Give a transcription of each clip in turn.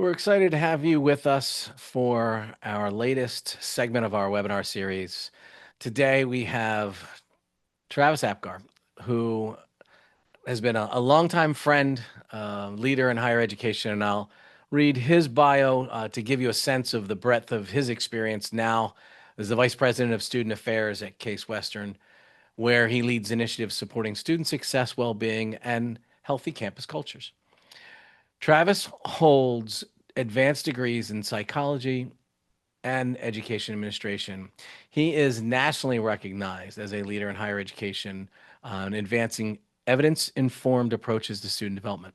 We're excited to have you with us for our latest segment of our webinar series. Today we have Travis Apgar, who has been a longtime friend, leader in higher education, and I'll read his bio to give you a sense of the breadth of his experience now as the Vice President of Student Affairs at Case Western, where he leads initiatives supporting student success, well-being, and healthy campus cultures. Travis holds advanced degrees in psychology and education administration. He is nationally recognized as a leader in higher education in advancing evidence-informed approaches to student development.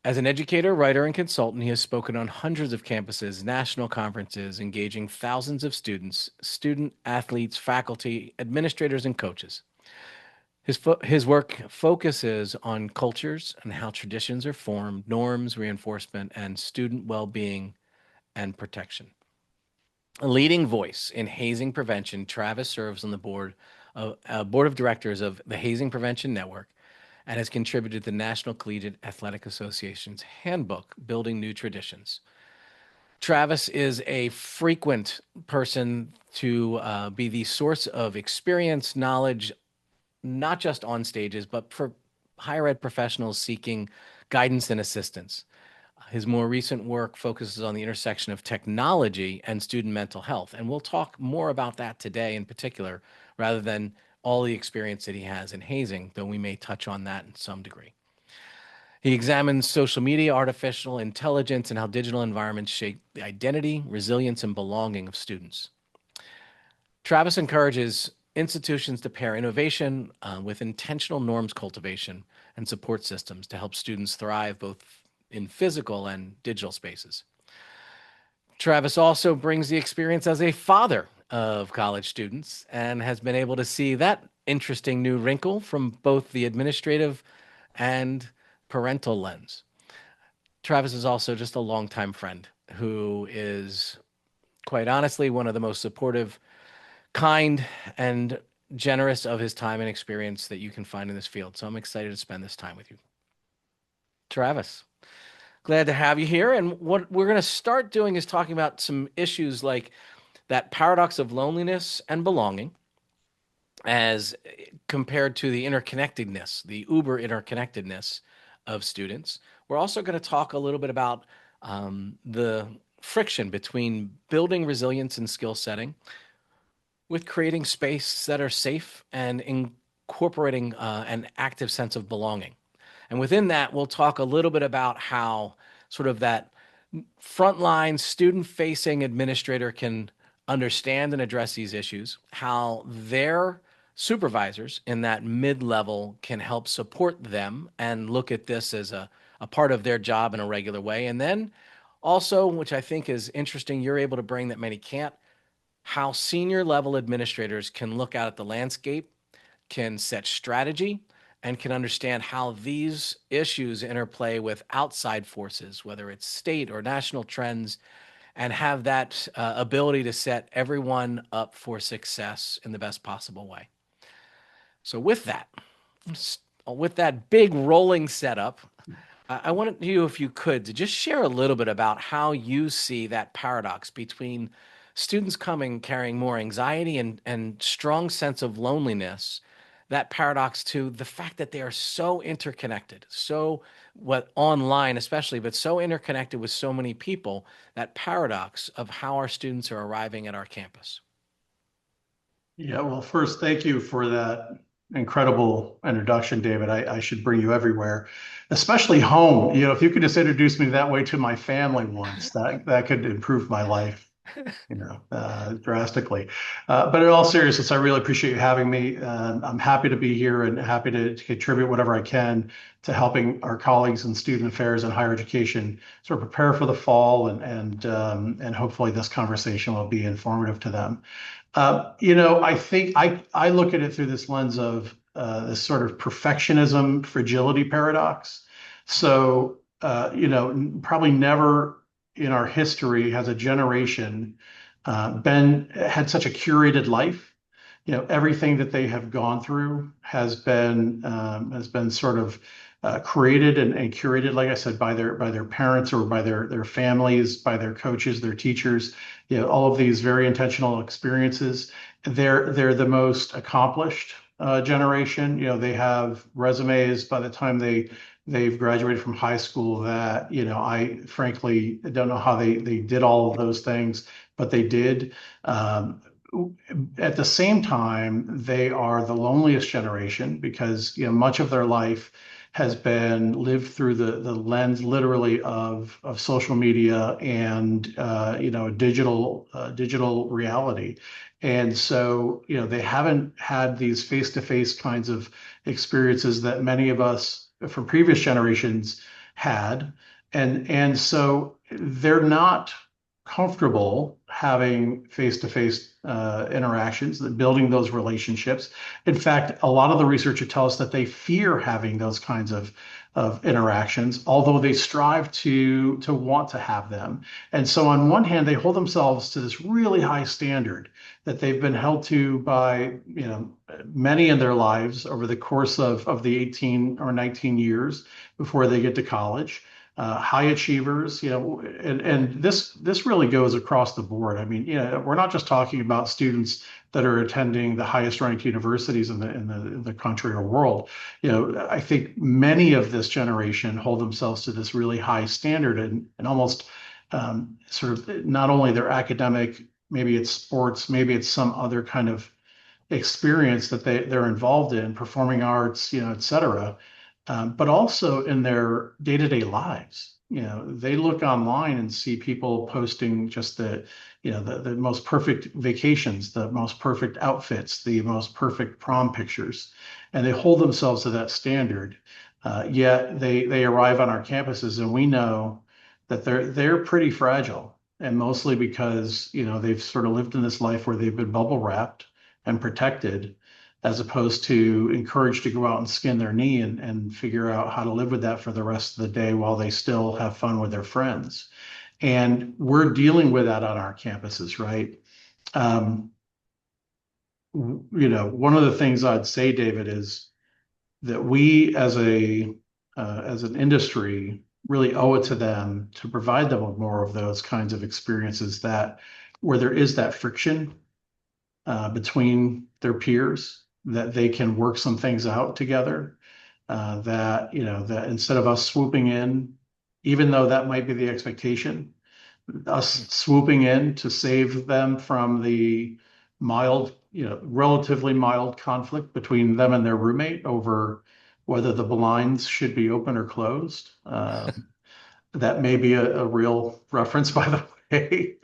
As an educator, writer, and consultant, he has spoken on hundreds of campuses, national conferences, engaging thousands of students, student athletes, faculty, administrators, and coaches. His work focuses on cultures and how traditions are formed, norms, reinforcement, and student well-being and protection. A leading voice in hazing prevention, Travis serves on the board of directors of the Hazing Prevention Network and has contributed to the National Collegiate Athletic Association's handbook, Building New Traditions. Travis is a frequent person to be the source of experience, knowledge, not just on stages, but for higher ed professionals seeking guidance and assistance. His more recent work focuses on the intersection of technology and student mental health. And we'll talk more about that today in particular, rather than all the experience that he has in hazing, though we may touch on that in some degree. He examines social media, artificial intelligence, and how digital environments shape the identity, resilience, and belonging of students. Travis encourages institutions to pair innovation with intentional norms cultivation and support systems to help students thrive both in physical and digital spaces. Travis also brings the experience as a father of college students and has been able to see that interesting new wrinkle from both the administrative and parental lens. Travis is also just a longtime friend who is, quite honestly, one of the most supportive, kind, and generous of his time and experience that you can find in this field. So I'm excited to spend this time with you. Travis, glad to have you here. And what we're going to start doing is talking about some issues like that paradox of loneliness and belonging as compared to the interconnectedness, the uber interconnectedness of students. We're also going to talk a little bit about the friction between building resilience and skill setting with creating space that are safe and incorporating an active sense of belonging. And within that, we'll talk a little bit about how sort of that frontline student-facing administrator can understand and address these issues, how their supervisors in that mid-level can help support them and look at this as a part of their job in a regular way. And then also, which I think is interesting, you're able to bring that many can't, how senior level administrators can look out at the landscape, can set strategy, and can understand how these issues interplay with outside forces, whether it's state or national trends, and have that ability to set everyone up for success in the best possible way. So with that big rolling setup, I wanted you, if you could, to just share a little bit about how you see that paradox between students coming carrying more anxiety and strong sense of loneliness, that paradox to the fact that they are so interconnected, so what online especially, but so interconnected with so many people, that paradox of how our students are arriving at our campus. Yeah, well, first, thank you for that incredible introduction, David. I should bring you everywhere, especially home. You know, if you could just introduce me that way to my family once, that could improve my life, drastically. But in all seriousness, I really appreciate you having me. I'm happy to be here and happy to contribute whatever I can to helping our colleagues in student affairs and higher education sort of prepare for the fall and hopefully this conversation will be informative to them. I think I look at it through this lens of this sort of perfectionism fragility paradox. So, probably never in our history has a generation had such a curated life. You know, everything that they have gone through has been sort of created and curated, like I said, by their parents or by their families, by their coaches, their teachers. All of these very intentional experiences. They're the most accomplished generation. They have resumes by the time they've graduated from high school that I frankly don't know how they did all of those things, but they did. Um, at the same time, they are the loneliest generation because much of their life has been lived through the lens literally of social media and digital reality. And so they haven't had these face-to-face kinds of experiences that many of us from previous generations had. And so they're not comfortable having face-to-face interactions, building those relationships. In fact, a lot of the research would tell us that they fear having those kinds of interactions, although they strive to want to have them. And so on one hand, they hold themselves to this really high standard that they've been held to by, many in their lives over the course of the 18 or 19 years before they get to college. High achievers, and this really goes across the board. I mean, we're not just talking about students that are attending the highest ranked universities in the country or world. I think many of this generation hold themselves to this really high standard and almost sort of not only their academic, maybe it's sports, maybe it's some other kind of experience that they're involved in, performing arts, et cetera, but also in their day-to-day lives. They look online and see people posting just the most perfect vacations, the most perfect outfits, the most perfect prom pictures, and they hold themselves to that standard. Yet they arrive on our campuses, and we know that they're pretty fragile, and mostly because they've sort of lived in this life where they've been bubble wrapped and protected, as opposed to encouraged to go out and skin their knee and figure out how to live with that for the rest of the day while they still have fun with their friends. And we're dealing with that on our campuses, right? Um, one of the things I'd say, David, is that we as an industry really owe it to them to provide them with more of those kinds of experiences that where there is that friction between their peers, that they can work some things out together. That instead of us swooping in, even though that might be the expectation, us swooping in to save them from the relatively mild conflict between them and their roommate over whether the blinds should be open or closed. That may be a real reference, by the way,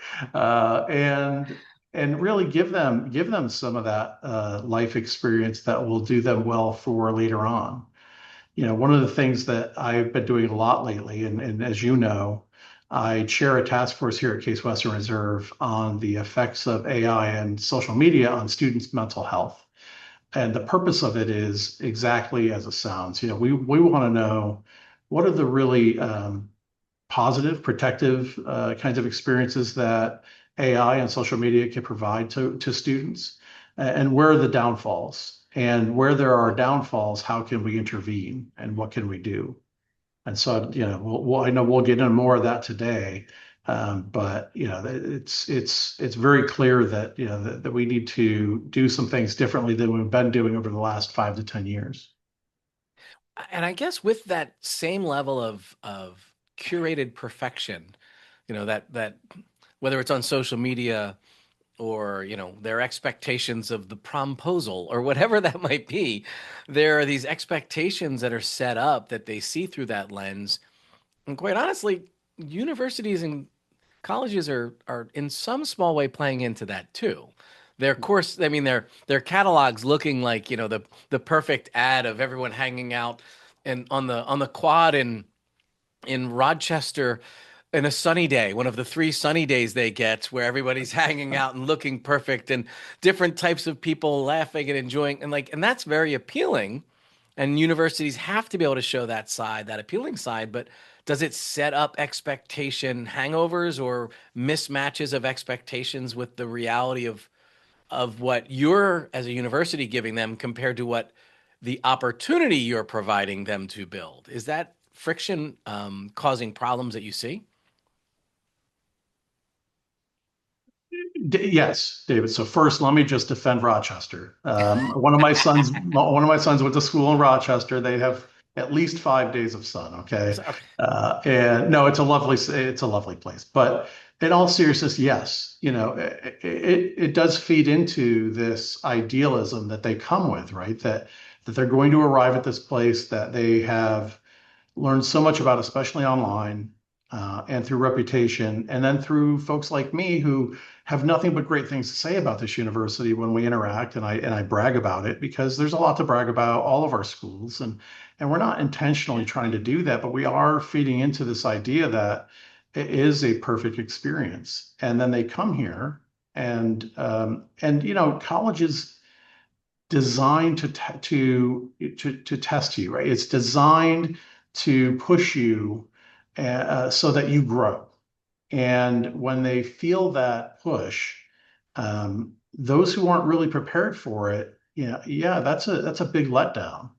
and really give them some of that life experience that will do them well for later on. One of the things that I've been doing a lot lately, and as you know, I chair a task force here at Case Western Reserve on the effects of AI and social media on students' mental health. And the purpose of it is exactly as it sounds. We want to know what are the really positive, protective kinds of experiences that AI and social media can provide to students, and where are the downfalls? And where there are downfalls, how can we intervene and what can we do? And so, I know we'll get into more of that today, but it's very clear that that we need to do some things differently than we've been doing over the last 5 to 10 years. And I guess with that same level of curated perfection, that whether it's on social media or their expectations of the promposal or whatever that might be, there are these expectations that are set up that they see through that lens. And quite honestly, universities and colleges are in some small way playing into that too. Their course, I mean, their catalogs looking like the perfect ad of everyone hanging out and on the quad in Rochester in a sunny day, one of the three sunny days they get, where everybody's hanging out and looking perfect, and different types of people laughing and enjoying, and that's very appealing. And universities have to be able to show that side, that appealing side, but does it set up expectation hangovers or mismatches of expectations with the reality of what you're as a university giving them compared to what the opportunity you're providing them to build. Is that friction causing problems that you see? Yes, David. So first, let me just defend Rochester. One of my sons went to school in Rochester. They have at least 5 days of sun. Okay, So, okay. and no, it's a lovely place. But in all seriousness, yes, it does feed into this idealism that they come with, right? That they're going to arrive at this place that they have learned so much about, especially online, and through reputation, and then through folks like me who have nothing but great things to say about this university when we interact, and I brag about it because there's a lot to brag about all of our schools, and we're not intentionally trying to do that, but we are feeding into this idea that it is a perfect experience, and then they come here, and college is designed to test you, right? It's designed to push you so that you grow. And when they feel that push, those who aren't really prepared for it, yeah, that's a big letdown.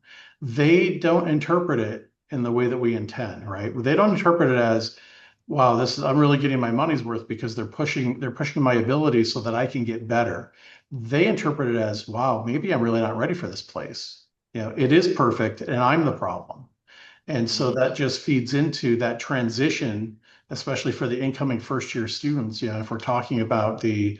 They don't interpret it in the way that we intend, right? They don't interpret it as, wow, I'm really getting my money's worth because they're pushing my abilities so that I can get better. They interpret it as, wow, maybe I'm really not ready for this place. It is perfect and I'm the problem. And so Mm, that just feeds into that transition, especially for the incoming first year students. If we're talking about the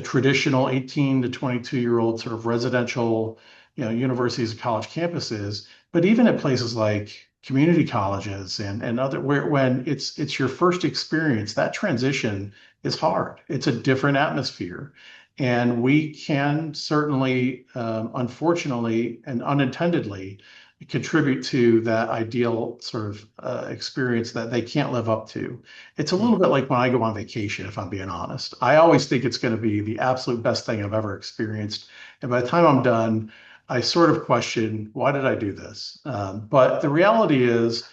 traditional 18 to 22-year-old sort of residential, universities and college campuses, but even at places like community colleges and other where when it's your first experience, that transition is hard. It's a different atmosphere. And we can certainly, unfortunately and unintendedly, contribute to that ideal sort of experience that they can't live up to. It's a little mm. bit like when I go on vacation, if I'm being honest. I always think it's going to be the absolute best thing I've ever experienced. And by the time I'm done, I sort of question, why did I do this? But the reality is,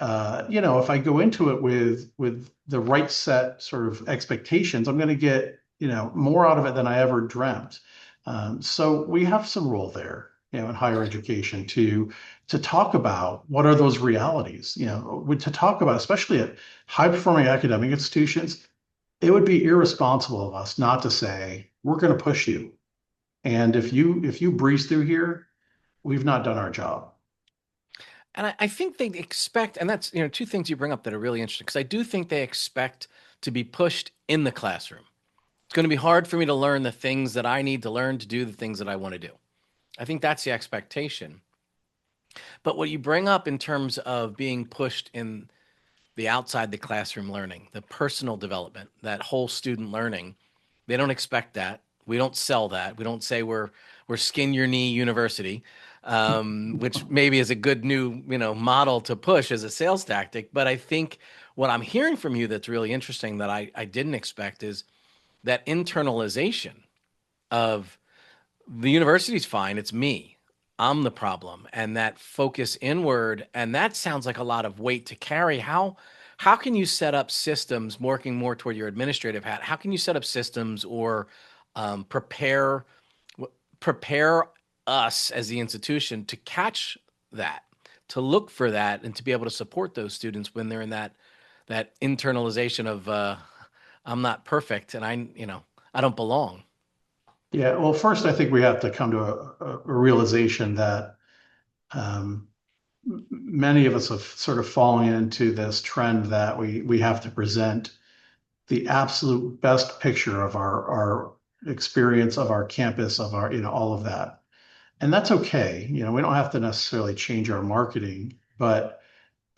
if I go into it with the right set sort of expectations, I'm going to get, more out of it than I ever dreamt. So we have some role there, in higher education to talk about what are those realities, to talk about, especially at high performing academic institutions, it would be irresponsible of us not to say, we're going to push you. And if you breeze through here, we've not done our job. And I think they expect, and that's, two things you bring up that are really interesting, because I do think they expect to be pushed in the classroom. It's going to be hard for me to learn the things that I need to learn to do the things that I want to do. I think that's the expectation. But what you bring up in terms of being pushed in the outside the classroom learning, the personal development, that whole student learning, they don't expect that. We don't sell that. We don't say we're skin your knee university, which maybe is a good new model to push as a sales tactic. But I think what I'm hearing from you that's really interesting that I didn't expect is that internalization of the university's fine. It's me. I'm the problem. And that focus inward, and that sounds like a lot of weight to carry. How can you set up systems working more toward your administrative hat? How can you set up systems or prepare us as the institution to catch that, to look for that, and to be able to support those students when they're in that internalization of I'm not perfect and I don't belong. Yeah, well, first, I think we have to come to a realization that um, many of us have sort of fallen into this trend that we have to present the absolute best picture of our experience of our campus, of our, all of that. And that's okay. We don't have to necessarily change our marketing, but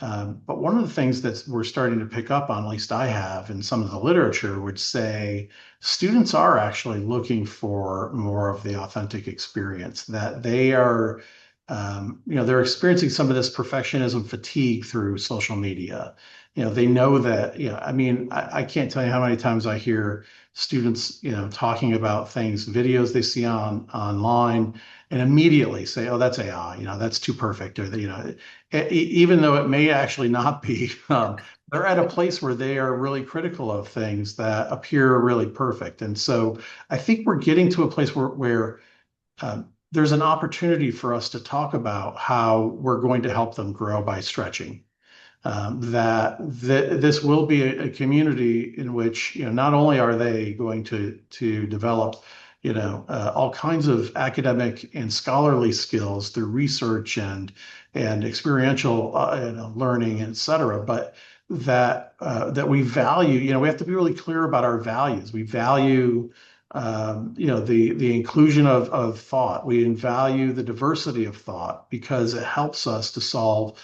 one of the things that we're starting to pick up on, at least I have, in some of the literature, would say students are actually looking for more of the authentic experience, that they are, they're experiencing some of this perfectionism fatigue through social media. They know that, I mean, I can't tell you how many times I hear students, talking about things, videos they see online, and immediately say, oh, that's AI, that's too perfect, or, even though it may actually not be, they're at a place where they are really critical of things that appear really perfect. And so I think we're getting to a place where there's an opportunity for us to talk about how we're going to help them grow by stretching. This will be a community in which, not only are they going to develop, all kinds of academic and scholarly skills through research and experiential, learning, et cetera, but that we value, we have to be really clear about our values. We value, the inclusion of thought. We value the diversity of thought because it helps us to solve,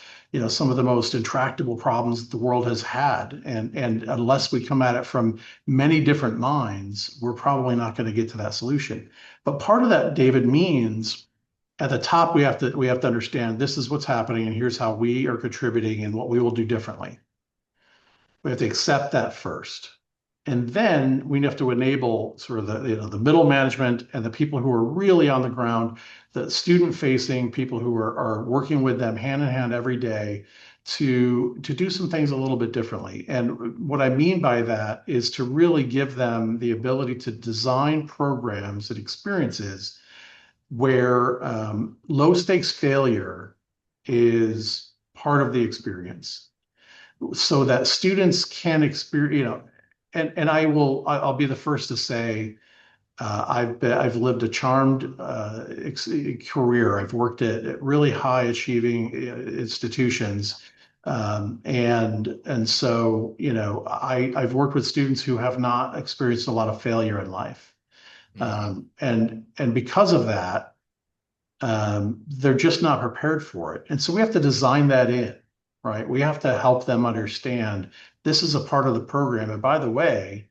some of the most intractable problems that the world has had. And unless we come at it from many different minds, we're probably not going to get to that solution. But part of that, David, means at the top we have to understand this is what's happening and here's how we are contributing and what we will do differently. We have to accept that first. And then we have to enable sort of the middle management and the people who are really on the ground, the student facing people who are working with them hand in hand every day to do some things a little bit differently. And what I mean by that is to really give them the ability to design programs and experiences where low stakes failure is part of the experience so that students can experience, and I'll be the first to say, I've lived a charmed career. I've worked at really high achieving institutions, and so I've worked with students who have not experienced a lot of failure in life, Mhm. and because of that, they're just not prepared for it. And so we have to design that in, right? We have to help them understand this is a part of the program. And by the way,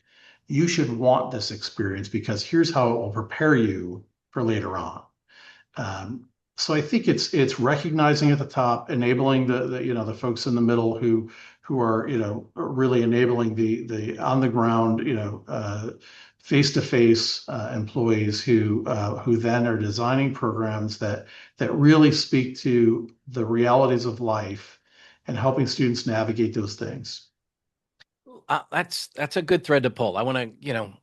you should want this experience because here's how it will prepare you for later on. Um, so I think it's recognizing at the top, enabling the folks in the middle who are really enabling the on the ground face to face employees who then are designing programs that really speak to the realities of life and helping students navigate those things. That's a good thread to pull. I want to,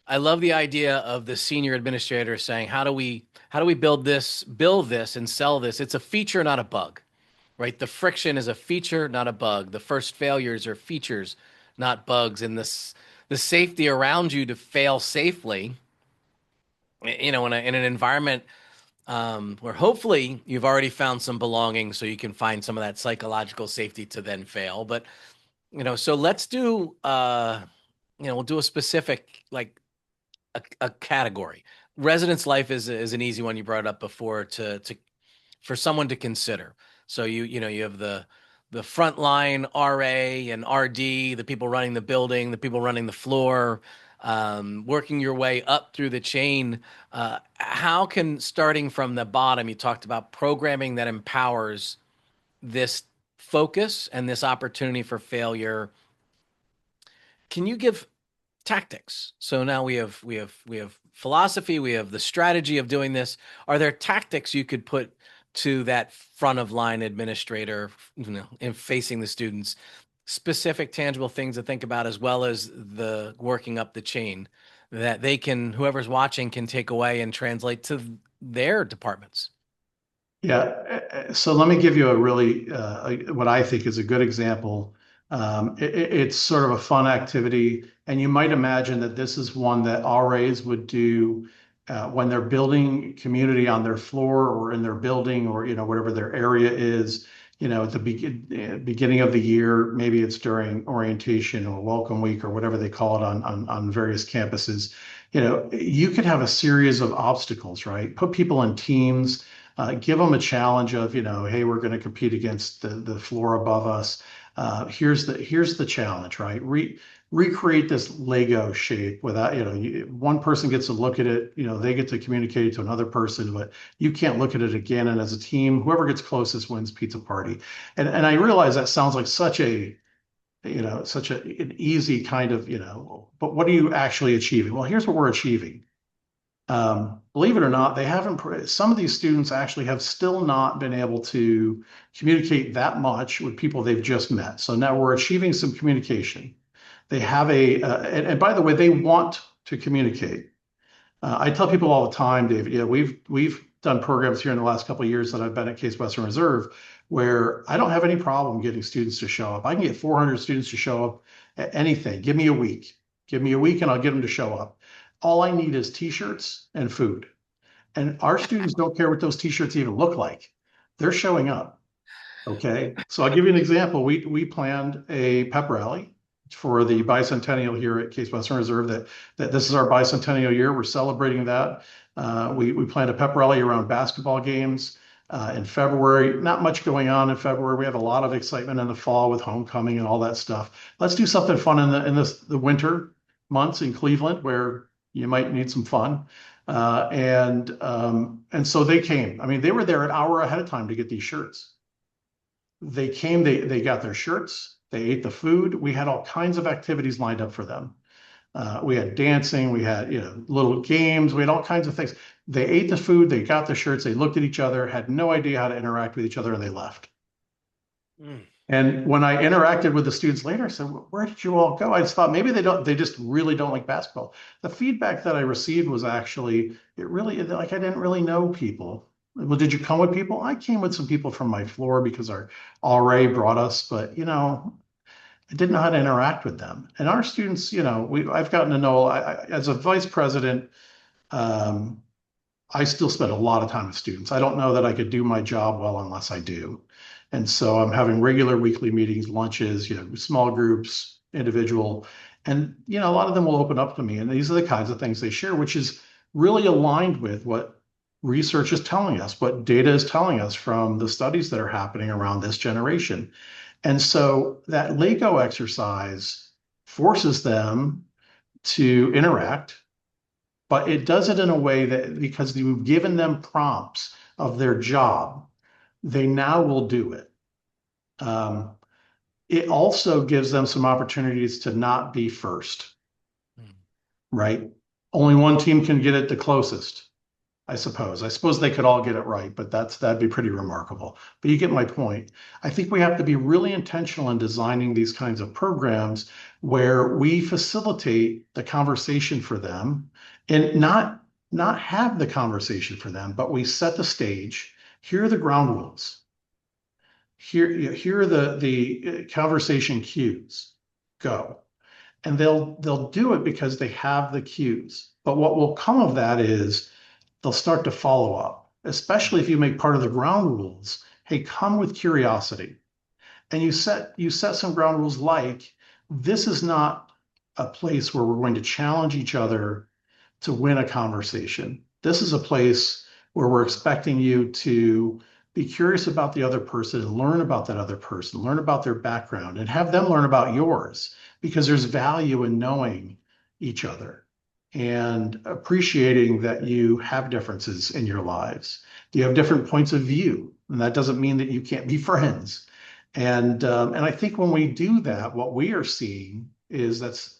I love the idea of the senior administrator saying, how do we build this and sell this? It's a feature, not a bug, right? The friction is a feature, not a bug. The first failures are features, not bugs. And the safety around you to fail safely, in an environment where hopefully you've already found some belonging, so you can find some of that psychological safety to then fail. But so let's do we'll do a specific, like a category. Residence life is an easy one. You brought it up before to for someone to consider. So you have the frontline RA and RD, the people running the building, the people running the floor, working your way up through the chain. How can, starting from the bottom, you talked about programming that empowers this focus and this opportunity for failure. Can you give tactics? So now we have philosophy, we have the strategy of doing this. Are there tactics you could put to that front of line administrator, in facing the students, specific tangible things to think about, as well as the working up the chain, that whoever's watching can take away and translate to their departments? Yeah. So let me give you a really, what I think is a good example. It's sort of a fun activity, and you might imagine that this is one that RAs would do when they're building community on their floor or in their building or whatever their area is. At the beginning of the year, maybe it's during orientation or welcome week or whatever they call it on various campuses. You could have a series of obstacles, right? Put people in teams, give them a challenge of, hey, we're going to compete against the floor above us. Here's the challenge, right? Recreate this Lego shape without, one person gets to look at it, they get to communicate it to another person, but you can't look at it again. And as a team, whoever gets closest wins pizza party. And I realize that sounds like an easy kind of, but what are you actually achieving? Well, here's what we're achieving. Believe it or not, some of these students actually have still not been able to communicate that much with people they've just met. So now we're achieving some communication. They have and by the way, they want to communicate. I tell people all the time, David, we've done programs here in the last couple of years that I've been at Case Western Reserve where I don't have any problem getting students to show up. I can get 400 students to show up at anything. Give me a week. Give me a week and I'll get them to show up. All I need is t-shirts and food. And our students don't care what those t-shirts even look like. They're showing up. Okay. So I'll give you an example. We planned a pep rally for the bicentennial here at Case Western Reserve that this is our bicentennial year. We're celebrating that. We planned a pep rally around basketball games in February. Not much going on in February. We have a lot of excitement in the fall with homecoming and all that stuff. Let's do something fun in the winter months in Cleveland where you might need some fun. And so they came. I mean, they were there an hour ahead of time to get these shirts. They came, they got their shirts, they ate the food. We had all kinds of activities lined up for them. We had dancing, we had little games, we had all kinds of things. They ate the food, they got the shirts, they looked at each other, had no idea how to interact with each other, and they left. Mm. And when I interacted with the students later, I said, "Where did you all go?" I just thought maybe they just really don't like basketball. The feedback that I received was actually, it really, like I didn't really know people. Well, did you come with people? I came with some people from my floor because our RA brought us, but I didn't know how to interact with them. And our students, I've gotten to know, as a vice president, um, I still spend a lot of time with students. I don't know that I could do my job well unless I do. And so I'm having regular weekly meetings, lunches, small groups, individual. And, a lot of them will open up to me. And these are the kinds of things they share, which is really aligned with what research is telling us, what data is telling us from the studies that are happening around this generation. And so that Lego exercise forces them to interact, but it does it in a way that because you've given them prompts of their job, they now will do it. It also gives them some opportunities to not be first, right? Only one team can get it the closest, I suppose. I suppose they could all get it right, but that'd be pretty remarkable. But you get my point. I think we have to be really intentional in designing these kinds of programs where we facilitate the conversation for them and not have the conversation for them, but we set the stage. Here are the ground rules. Here are the conversation cues. Go. And they'll do it because they have the cues. But what will come of that is they'll start to follow up, especially if you make part of the ground rules. Hey, come with curiosity. And you set some ground rules like this is not a place where we're going to challenge each other to win a conversation. This is a place where we're expecting you to be curious about the other person and learn about that other person, learn about their background, and have them learn about yours because there's value in knowing each other and appreciating that you have differences in your lives. You have different points of view, and that doesn't mean that you can't be friends. And I think when we do that, what we are seeing is that's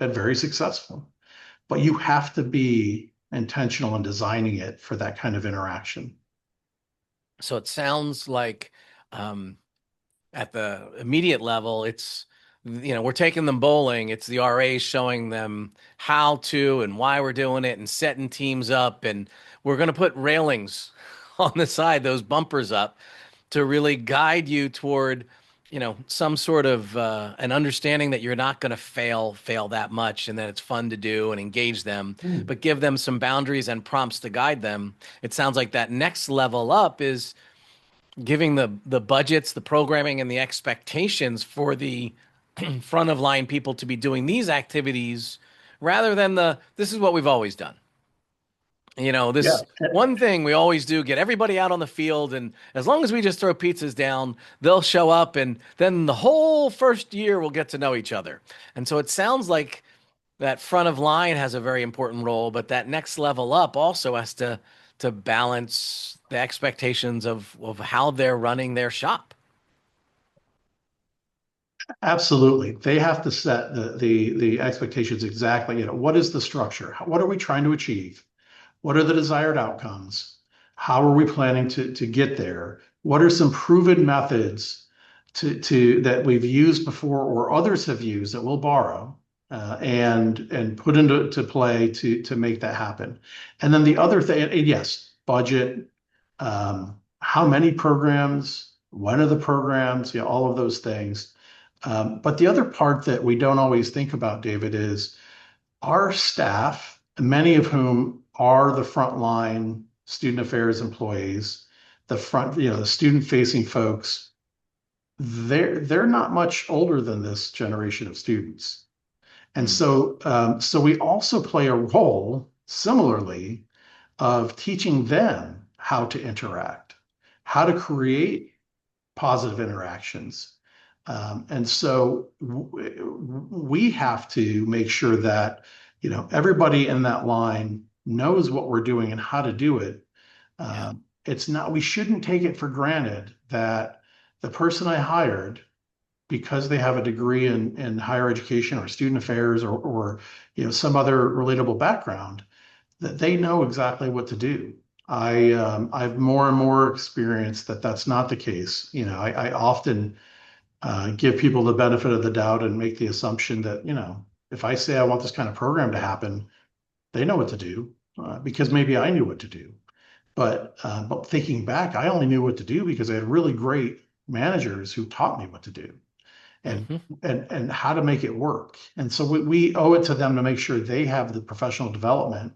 been very successful. But you have to be intentional in designing it for that kind of interaction. So it sounds like at the immediate level, it's, we're taking them bowling. It's the RA showing them how to and why we're doing it and setting teams up. And we're going to put railings on the side, those bumpers up to really guide you toward, some sort of an understanding that you're not going to fail that much and that it's fun to do and engage them, but give them some boundaries and prompts to guide them. It sounds like that next level up is giving the budgets, the programming, and the expectations for the front of line people to be doing these activities rather than this is what we've always done. Yeah. This one thing we always do, get everybody out on the field, and as long as we just throw pizzas down, they'll show up, and then the whole first year we'll get to know each other. And so it sounds like that front of line has a very important role, but that next level up also has to balance the expectations of how they're running their shop. Absolutely. They have to set the expectations exactly. What is the structure? What are we trying to achieve? What are the desired outcomes? How are we planning to get there? What are some proven methods to that we've used before or others have used that we'll borrow and put into play to make that happen? And then the other thing, and yes, budget, how many programs, when are the programs, all of those things. But the other part that we don't always think about, David, is our staff, many of whom are the frontline student affairs employees, the student facing folks, they're not much older than this generation of students. And Mm. so we also play a role similarly of teaching them how to interact, how to create positive interactions. And so we have to make sure that, everybody in that line knows what we're doing and how to do it. Yeah. We shouldn't take it for granted that the person I hired, because they have a degree in higher education or student affairs or some other relatable background, that they know exactly what to do. I've more and more experienced that that's not the case. I often give people the benefit of the doubt and make the assumption that, if I say I want this kind of program to happen, they know what to do because maybe I knew what to do. But thinking back, I only knew what to do because I had really great managers who taught me what to do and Hmm. and how to make it work. And so we owe it to them to make sure they have the professional development,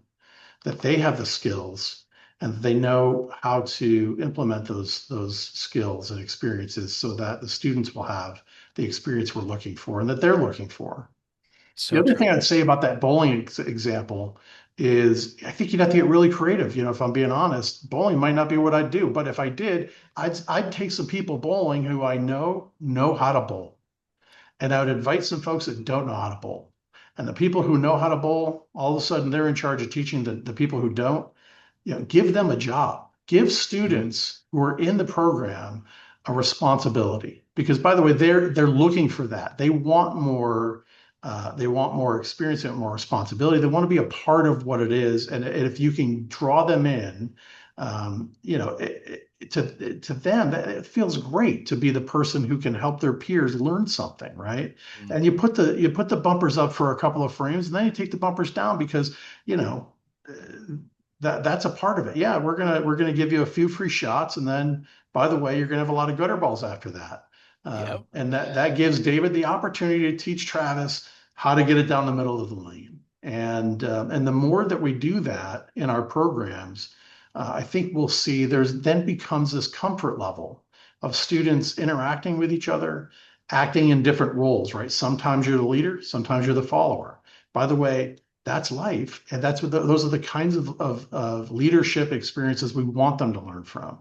that they have the skills, and they know how to implement those skills and experiences so that the students will have the experience we're looking for and that they're looking for. The So other thing true. I'd say about that bowling example is I think you'd have to get really creative. If I'm being honest, bowling might not be what I'd do, but if I did, I'd take some people bowling who I know how to bowl, and I would invite some folks that don't know how to bowl. And the people who know how to bowl, all of a sudden they're in charge of teaching the people who don't. Give them a job. Give Mm. students who are in the program a responsibility. Because by the way, they're looking for that. They want more. They want more experience and more responsibility. They want to be a part of what it is. And if you can draw them in, to them, it feels great to be the person who can help their peers learn something, right? Mm. And you put the bumpers up for a couple of frames, and then you take the bumpers down because you know uh, that's a part of it. Yeah, we're gonna give you a few free shots, and then by the way, you're gonna have a lot of gutter balls after that. Yep. And that gives David the opportunity to teach Travis how to get it down the middle of the lane. And the more that we do that in our programs, I think we'll see there's then becomes this comfort level of students interacting with each other, acting in different roles, right? Sometimes you're the leader, sometimes you're the follower. By the way, that's life, and those are the kinds of leadership experiences we want them to learn from.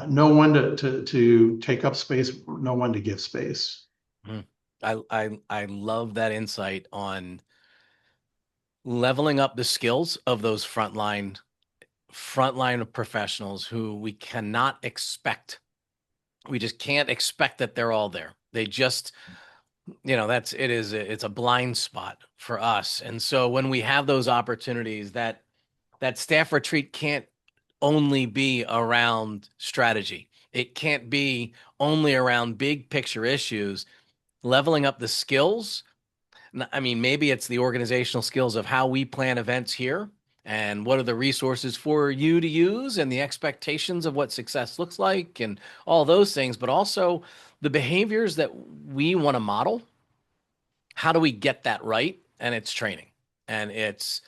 Know when to take up space, know when to give space. Mm. I love that insight on leveling up the skills of those frontline professionals who we just can't expect that they're all there. They just, it's a blind spot for us. And so when we have those opportunities, that staff retreat can't only be around strategy. It can't be only around big picture issues. Leveling up the skills, I mean, maybe it's the organizational skills of how we plan events here and what are the resources for you to use and the expectations of what success looks like and all those things, but also the behaviors that we want to model. How do we get that right? And it's training. And it's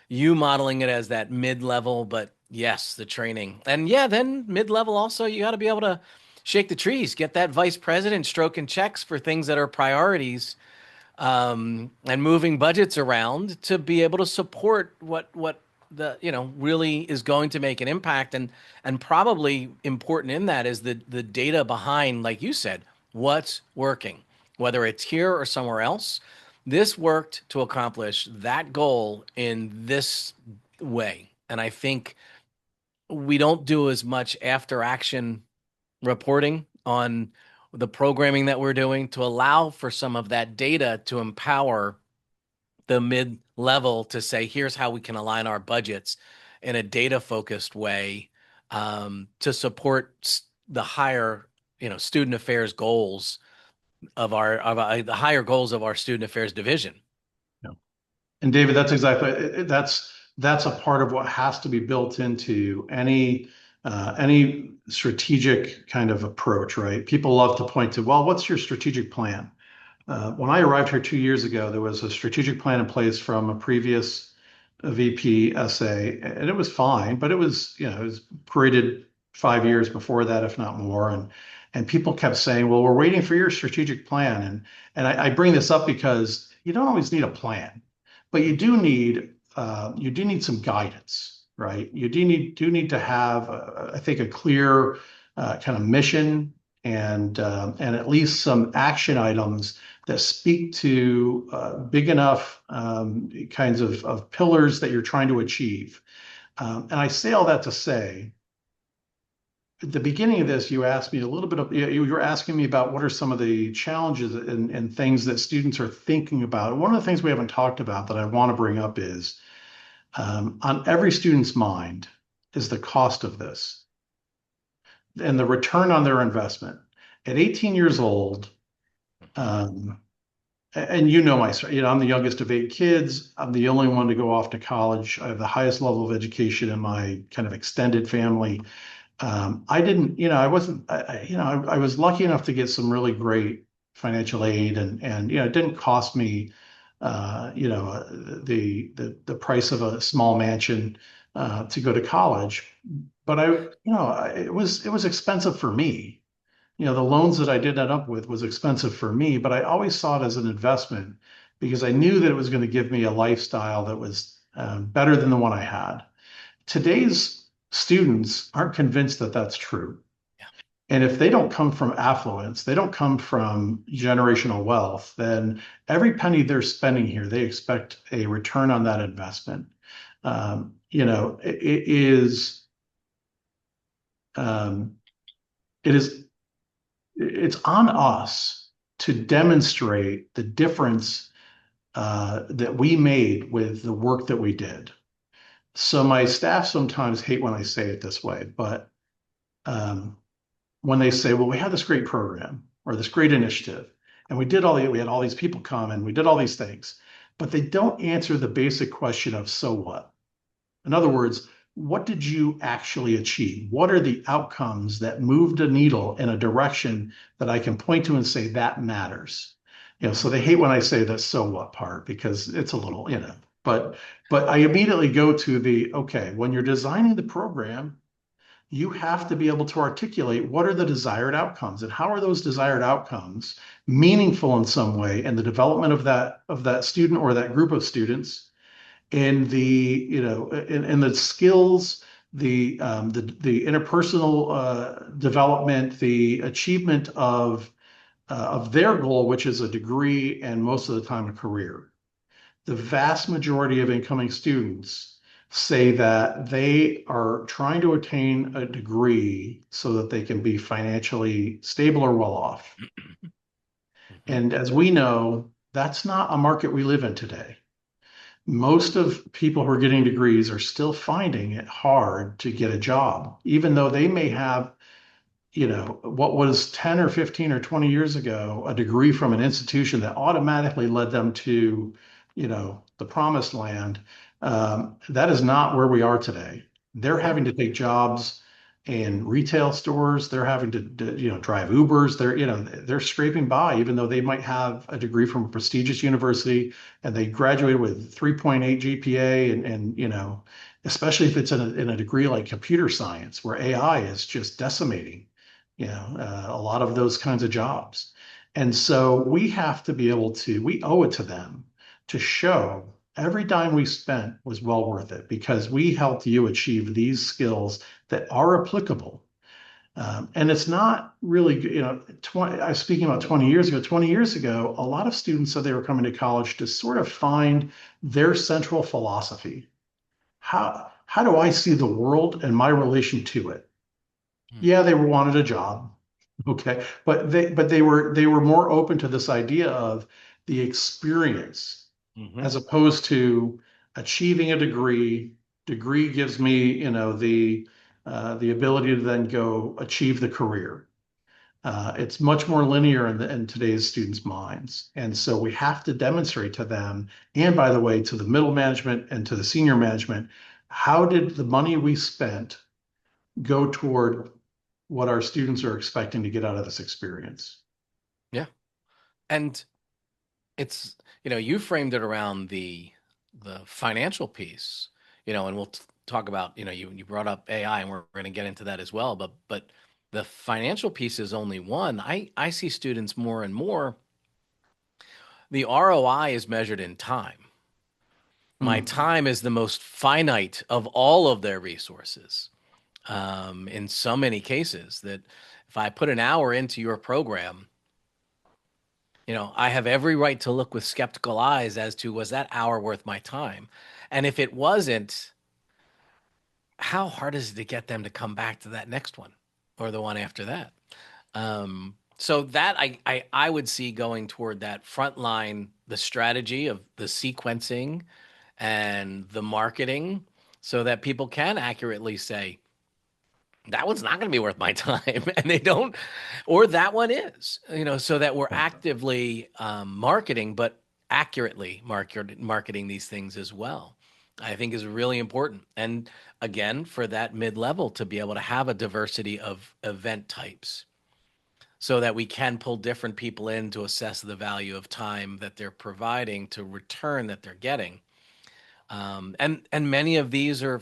you modeling it as that mid-level, but yes, the training. And yeah, then mid-level also, you got to be able to shake the trees, get that vice president stroking checks for things that are priorities, and moving budgets around to be able to support what the really is going to make an impact. And probably important in that is the data behind, like you said, what's working, whether it's here or somewhere else. This worked to accomplish that goal in this way. And I think we don't do as much after action reporting on the programming that we're doing to allow for some of that data to empower the mid level to say, here's how we can align our budgets in a data focused way, to support the higher, student affairs goals of the higher goals of our student affairs division. Yeah. And David, that's exactly that's that's a part of what has to be built into any strategic kind of approach, right? People love to point to, well, what's your strategic plan? When I arrived here 2 years ago, there was a strategic plan in place from a previous VP SA, and it was fine, but it was created 5 years before that, if not more. And people kept saying, well, we're waiting for your strategic plan. And I bring this up because you don't always need a plan, but you do need some guidance, right? You do need to have, I think, a clear kind of mission and at least some action items that speak to big enough kinds of pillars that you're trying to achieve. And I say all that to say, at the beginning of this, you asked me a little bit of, you were asking me about what are some of the challenges and things that students are thinking about. And one of the things we haven't talked about that I want to bring up is on every student's mind is the cost of this and the return on their investment. At 18 years old, um, and you know my story. I'm the youngest of 8 kids. I'm the only one to go off to college. I have the highest level of education in my kind of extended family. I didn't, I wasn't, I was lucky enough to get some really great financial aid, and it didn't cost me, the price of a small mansion to go to college. But it was expensive for me. The loans that I did end up with was expensive for me, but I always saw it as an investment because I knew that it was going to give me a lifestyle that was better than the one I had. Today's students aren't convinced that that's true. And if they don't come from affluence, they don't come from generational wealth, then every penny they're spending here, they expect a return on that investment. It is, um, it is it's on us to demonstrate the difference that we made with the work that we did. So my staff sometimes hate when I say it this way, but um, when they say, "Well, we had this great program or this great initiative, and we had all these people come and we did all these things," but they don't answer the basic question of so what. In other words, what did you actually achieve? What are the outcomes that moved a needle in a direction that I can point to and say that matters? So they hate when I say the so what part because it's a little, but I immediately go to okay, when you're designing the program, you have to be able to articulate what are the desired outcomes and how are those desired outcomes meaningful in some way in the development of that student or that group of students in in the skills, the interpersonal development, the achievement of their goal, which is a degree and most of the time a career. The vast majority of incoming students say that they are trying to attain a degree so that they can be financially stable or well off. And as we know, that's not a market we live in today. Most of people who are getting degrees are still finding it hard to get a job, even though they may have, what was 10 or 15 or 20 years ago, a degree from an institution that automatically led them to, the promised land. That is not where we are today. They're having to take jobs in retail stores. They're having to drive Ubers. They're scraping by, even though they might have a degree from a prestigious university and they graduated with 3.8 GPA and especially if it's in a degree like computer science where AI is just decimating, a lot of those kinds of jobs. And so we have to be able to, we owe it to them to show every dime we spent was well worth it because we helped you achieve these skills that are applicable. And it's not really, I was speaking about 20 years ago. 20 years ago, a lot of students said they were coming to college to sort of find their central philosophy. How do I see the world and my relation to it? Yeah, they wanted a job. Okay. But they were more open to this idea of the experience as opposed to achieving a degree. Degree gives me, the ability to then go achieve the career. It's much more linear in today's students' minds. And so we have to demonstrate to them, and by the way, to the middle management and to the senior management, how did the money we spent go toward what our students are expecting to get out of this experience? Yeah. And it's, you framed it around the financial piece, and we'll talk about, you brought up AI and we're going to get into that as well, but the financial piece is only one. I see students more and more, the ROI is measured in time. My Hmm. time is the most finite of all of their resources. In so many cases that if I put an hour into your program, I have every right to look with skeptical eyes as to was that hour worth my time? And if it wasn't, how hard is it to get them to come back to that next one or the one after that? So that I would see going toward that front line, the strategy of the sequencing and the marketing so that people can accurately say, that one's not going to be worth my time and they don't, or that one is, so that we're actively marketing but accurately marketing these things as well, I think is really important. And again, for that mid-level to be able to have a diversity of event types so that we can pull different people in to assess the value of time that they're providing to return that they're getting. And many of these are,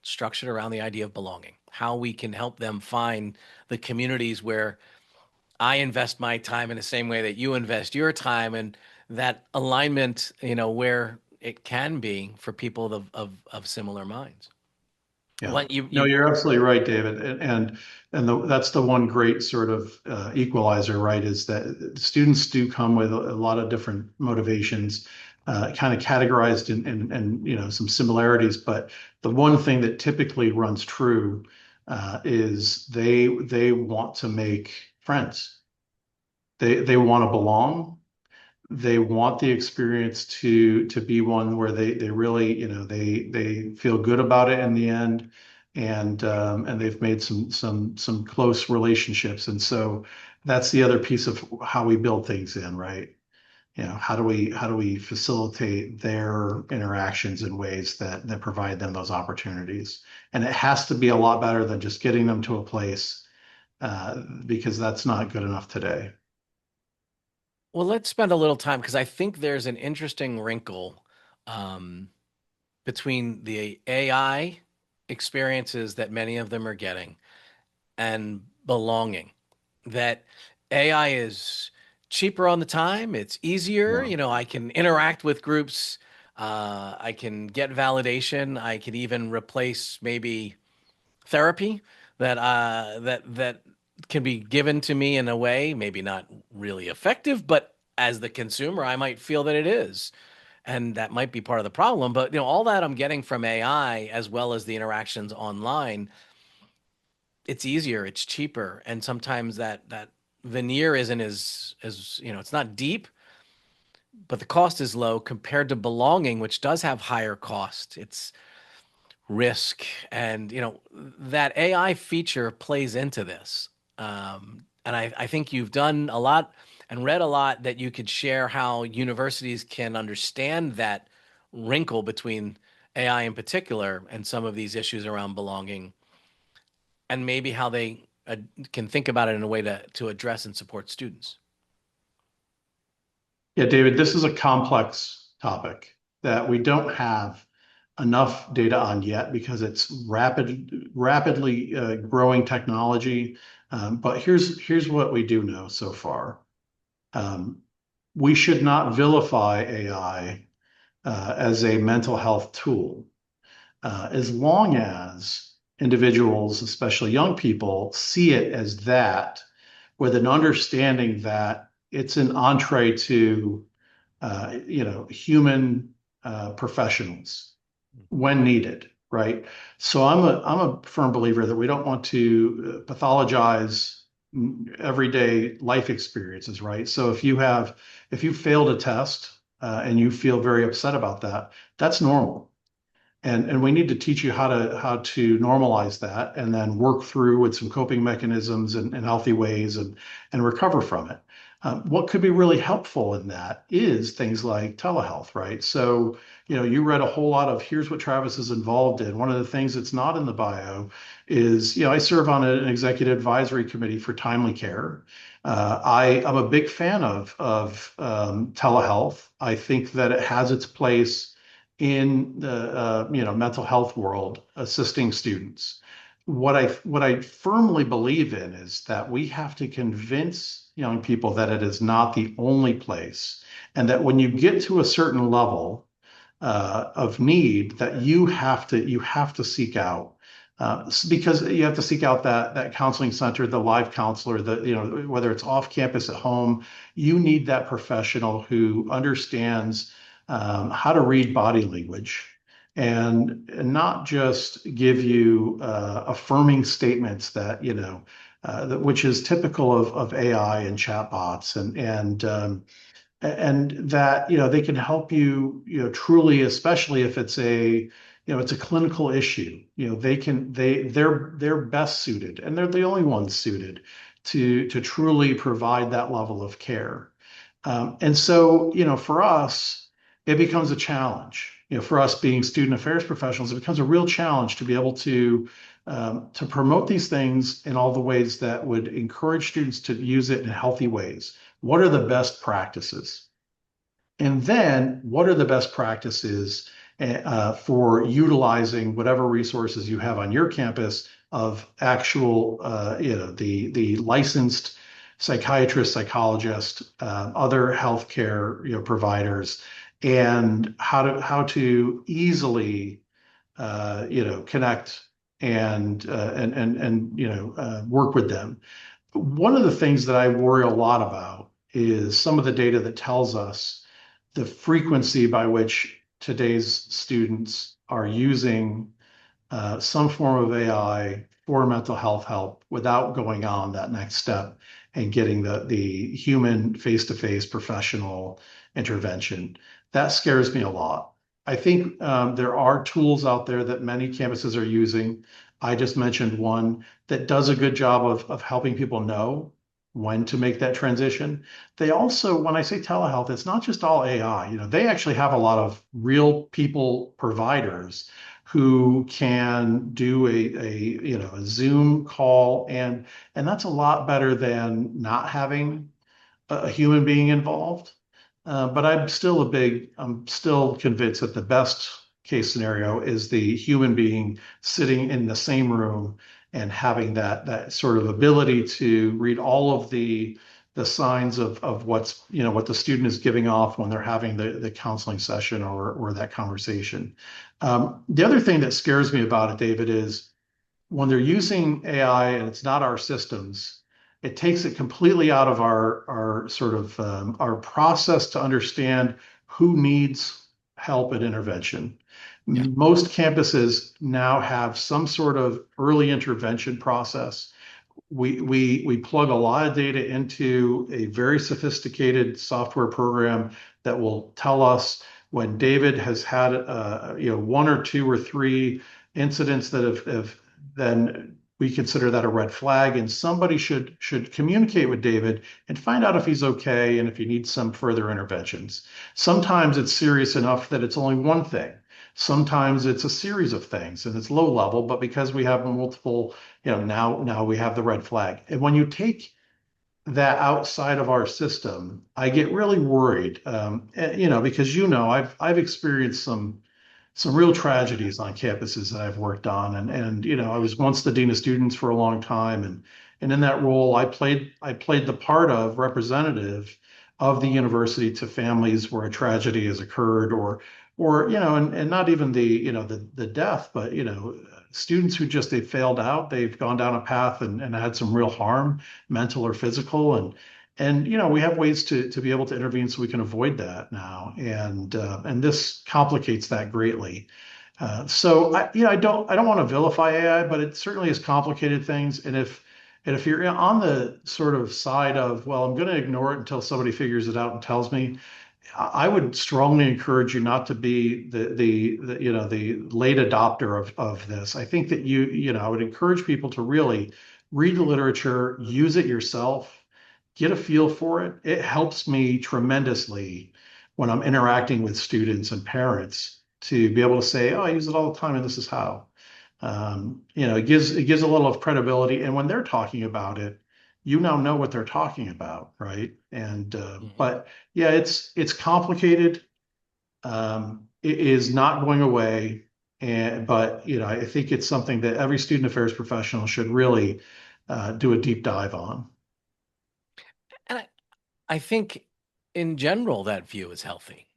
structured around the idea of belonging, how we can help them find the communities where I invest my time in the same way that you invest your time, and that alignment, where it can be for people of similar minds. Yeah. What No, you you're absolutely right, David. That's the one great sort of equalizer, right? Is that students do come with a lot of different motivations, kind of categorized in some similarities. But the one thing that typically runs true is they want to make friends. They want to belong. They want the experience to be one where they really, they feel good about it in the end, and they've made some close relationships. And so that's the other piece of how we build things in, right? How do we facilitate their interactions in ways that provide them those opportunities? And it has to be a lot better than just getting them to a place, because that's not good enough today. Well, let's spend a little time because I think there's an interesting wrinkle um, between the AI experiences that many of them are getting and belonging. That AI is cheaper on the time, it's easier. Yeah. I can interact with groups, I can get validation, I can even replace maybe therapy that can be given to me in a way maybe not really effective, but as the consumer, I might feel that it is. And that might be part of the problem. But all that I'm getting from AI as well as the interactions online, it's easier, it's cheaper, and sometimes that veneer isn't as it's not deep, but the cost is low compared to belonging, which does have higher cost. It's risk, and that AI feature plays into this. And I think you've done a lot and read a lot that you could share how universities can understand that wrinkle between AI in particular and some of these issues around belonging, and maybe how they can think about it in a way to address and support students. Yeah, David, this is a complex topic that we don't have enough data on yet because it's rapidly growing technology. But here's what we do know so far. Um, we should not vilify AI as a mental health tool, as long as individuals, especially young people, see it as that, with an understanding that it's an entree to human professionals when needed, right? So I'm a firm believer that we don't want to pathologize everyday life experiences, right? So if you failed a test and you feel very upset about that, that's normal. And we need to teach you how to normalize that and then work through with some coping mechanisms and healthy ways and recover from it. What could be really helpful in that is things like telehealth, right? So, you read a whole lot of here's what Travis is involved in. One of the things that's not in the bio is, I serve on an executive advisory committee for Timely Care. I'm a big fan of telehealth. I think that it has its place in the mental health world, assisting students. What I firmly believe in is that we have to convince young people that it is not the only place, and that when you get to a certain level of need, that you have to seek out. Because you have to seek out that counseling center, the live counselor, whether it's off campus at home, you need that professional who understands how to read body language and not just give you affirming statements which is typical of AI and chatbots and that they can help you truly, especially if it's a clinical issue. They're best suited, and they're the only ones suited to truly provide that level of care. And so, for us, it becomes a challenge. For us being student affairs professionals, it becomes a real challenge to be able to promote these things in all the ways that would encourage students to use it in healthy ways. What are the best practices? And then, what are the best practices for utilizing whatever resources you have on your campus of actual, the licensed psychiatrist, psychologist, other healthcare providers, and how to easily connect and work with them. One of the things that I worry a lot about is some of the data that tells us the frequency by which today's students are using some form of AI for mental health help without going on that next step and getting the human face-to-face professional intervention. That scares me a lot. I think there are tools out there that many campuses are using. I just mentioned one that does a good job of helping people know when to make that transition. They also, when I say telehealth, it's not just all AI. They actually have a lot of real people providers who can do a Zoom call, and that's a lot better than not having a human being involved. But I'm still convinced that the best case scenario is the human being sitting in the same room and having that sort of ability to read all of the signs of what the student is giving off when they're having the counseling session or that conversation. The other thing that scares me about it, David, is when they're using AI and it's not our systems, it takes it completely out of our sort of our process to understand who needs help and intervention. Yeah. Most campuses now have some sort of early intervention process. We plug a lot of data into a very sophisticated software program that will tell us when David has had one or two or three incidents that have then we consider that a red flag, and somebody should communicate with David and find out if he's okay and if he needs some further interventions. Sometimes it's serious enough that it's only one thing. Sometimes it's a series of things and it's low level, but because we have multiple, now we have the red flag. And when you take that outside of our system, I get really worried, because I've experienced some real tragedies on campuses that I've worked on, and I was once the dean of students for a long time, and in that role, I played the part of representative of the university to families where a tragedy has occurred, or and not even the death, but students who just they failed out, they've gone down a path and had some real harm, mental or physical, and we have ways to be able to intervene so we can avoid that now, and this complicates that greatly. So I don't want to vilify AI, but it certainly has complicated things. And if you're on the sort of side of, well, I'm going to ignore it until somebody figures it out and tells me, I would strongly encourage you not to be the late adopter of this. I think that I would encourage people to really read the literature, use it yourself, get a feel for it. It helps me tremendously when I'm interacting with students and parents to be able to say, "Oh, I use it all the time, and this is how." It gives a little of credibility, and when they're talking about it, you now know what they're talking about, right? And Mhm. but yeah, it's complicated. It is not going away, and but I think it's something that every student affairs professional should really do a deep dive on. And I think in general that view is healthy.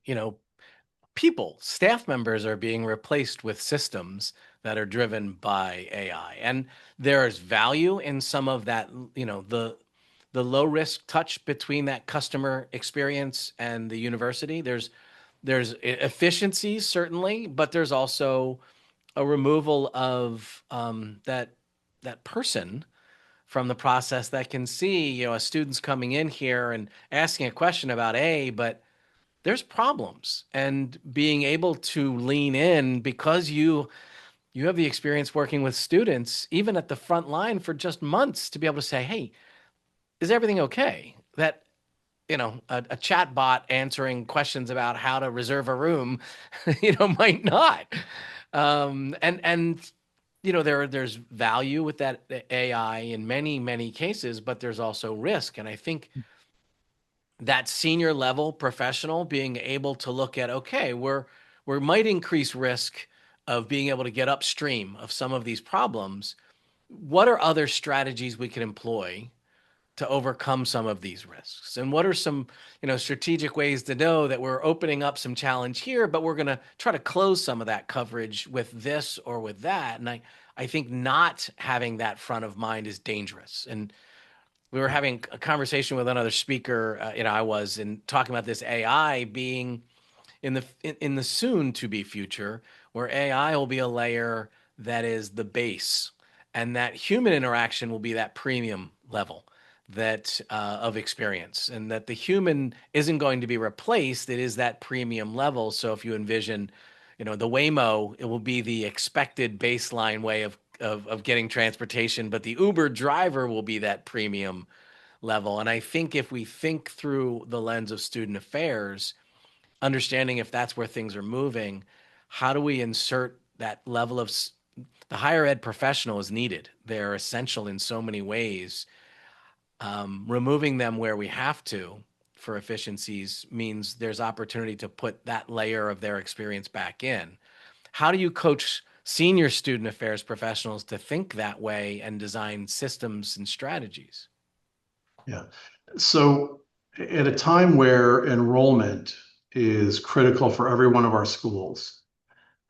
People, staff members are being replaced with systems that are driven by AI. And there's value in some of that, the low risk touch between that customer experience and the university. There's efficiencies certainly, but there's also a removal of that person from the process that can see, a student's coming in here and asking a question about A, but there's problems, and being able to lean in because you have the experience working with students even at the front line for just months to be able to say, hey, is everything okay? That a chat bot answering questions about how to reserve a room might not. And there's value with that AI in many cases, but there's also risk. And I think that senior level professional being able to look at, okay, we might increase risk of being able to get upstream of some of these problems. What are other strategies we can employ to overcome some of these risks? And what are some, strategic ways to know that we're opening up some challenge here, but we're going to try to close some of that coverage with this or with that? And I think not having that front of mind is dangerous. And we were having a conversation with another speaker, I was, and talking about this AI being in the soon to be future, where AI will be a layer that is the base, and that human interaction will be that premium level that of experience, and that the human isn't going to be replaced. It is that premium level. So if you envision, the Waymo, it will be the expected baseline way of getting transportation, but the Uber driver will be that premium level. And I think if we think through the lens of student affairs, understanding if that's where things are moving, how do we insert that level of the higher ed professional is needed? They're essential in so many ways. Removing them where we have to for efficiencies means there's opportunity to put that layer of their experience back in. How do you coach senior student affairs professionals to think that way and design systems and strategies? Yeah. So at a time where enrollment is critical for every one of our schools,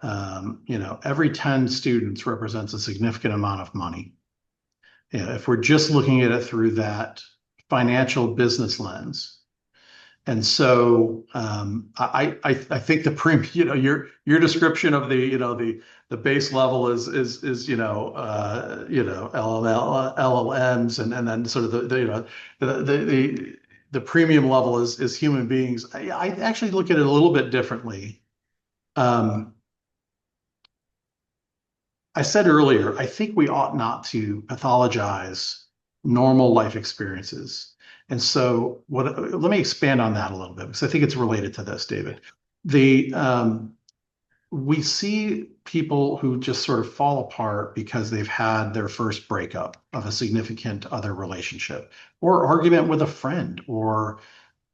every 10 students represents a significant amount of money. If we're just looking at it through that financial business lens. And so I think the premium, your description of the base level is LLMs, and then sort of the premium level is human beings. I actually look at it a little bit differently. Um, I said earlier, I think we ought not to pathologize normal life experiences. And so let me expand on that a little bit because I think it's related to this, David. The We see people who just sort of fall apart because they've had their first breakup of a significant other relationship or argument with a friend, or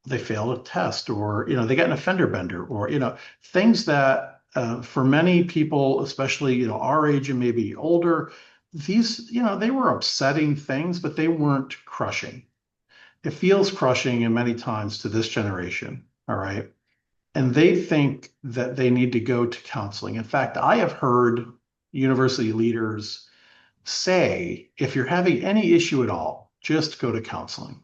they failed a test, or they got an offender bender, or things that for many people, especially our age and maybe older, these they were upsetting things, but they weren't crushing. It feels crushing in many times to this generation, all right, and they think that they need to go to counseling. In fact, I have heard university leaders say, if you're having any issue at all, just go to counseling.